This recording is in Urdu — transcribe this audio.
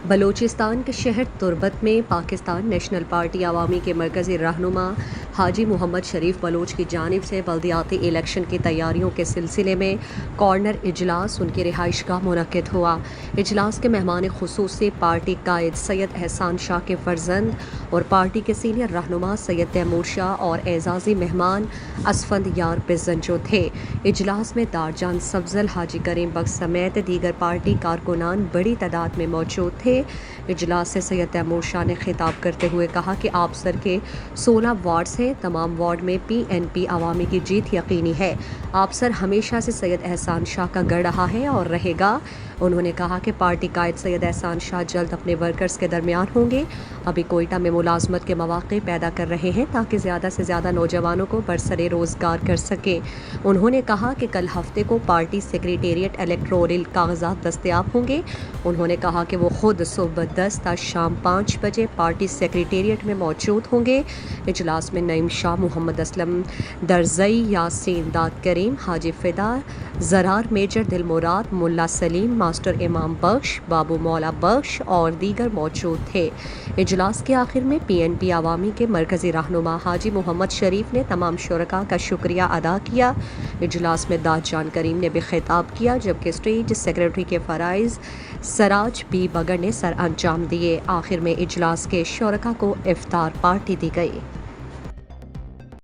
بلوچستان کے شہر تربت میں پاکستان نیشنل پارٹی عوامی کے مرکزی رہنما حاجی محمد شریف بلوچ کی جانب سے بلدیاتی الیکشن کی تیاریوں کے سلسلے میں کارنر اجلاس ان کی رہائش گاہ منعقد ہوا۔ اجلاس کے مہمان خصوصی پارٹی قائد سید احسان شاہ کے فرزند اور پارٹی کے سینئر رہنما سید تیمور شاہ اور اعزازی مہمان اسفند یار بزنجو تھے۔ اجلاس میں دارجان سبزل حاجی کریم بخش سمیت دیگر پارٹی کارکنان بڑی تعداد میں موجود تھے۔ اجلاس سے سید تیمور شاہ نے خطاب کرتے ہوئے کہا کہ آپ سر کے 16 وارڈز ہیں، تمام وارڈ میں پی این پی عوامی کی جیت یقینی ہے۔ آپ سر ہمیشہ سے سید احسان شاہ کا گڑھ رہا ہے اور رہے گا۔ انہوں نے کہا کہ پارٹی قائد سید احسان شاہ جلد اپنے ورکرز کے درمیان ہوں گے، ابھی کوئٹہ میں ملازمت کے مواقع پیدا کر رہے ہیں تاکہ زیادہ سے زیادہ نوجوانوں کو برسر روزگار کر سکیں۔ انہوں نے کہا کہ کل ہفتے کو پارٹی سیکریٹریٹ الیکٹورل کاغذات دستیاب ہوں گے۔ انہوں نے کہا کہ وہ خود صبح 10 تا شام 5 بجے پارٹی سیکریٹریٹ میں موجود ہوں گے۔ اجلاس میں نعیم شاہ، محمد اسلم درزئی، یاسین داد کریم، حاجی فدا، زرار میجر دل مراد، ملا سلیم، ماسٹر امام بخش، بابو مولا بخش اور دیگر موجود تھے۔ اجلاس کے آخر میں پی این پی عوامی کے مرکزی رہنما حاجی محمد شریف نے تمام شرکاء کا شکریہ ادا کیا۔ اجلاس میں دادجان کریم نے بھی خطاب کیا جبکہ اسٹیٹ سیکریٹری کے فرائض سراج بی بگر نے سر انجام دیے۔ آخر میں اجلاس کے شرکاء کو افطار پارٹی دی گئی۔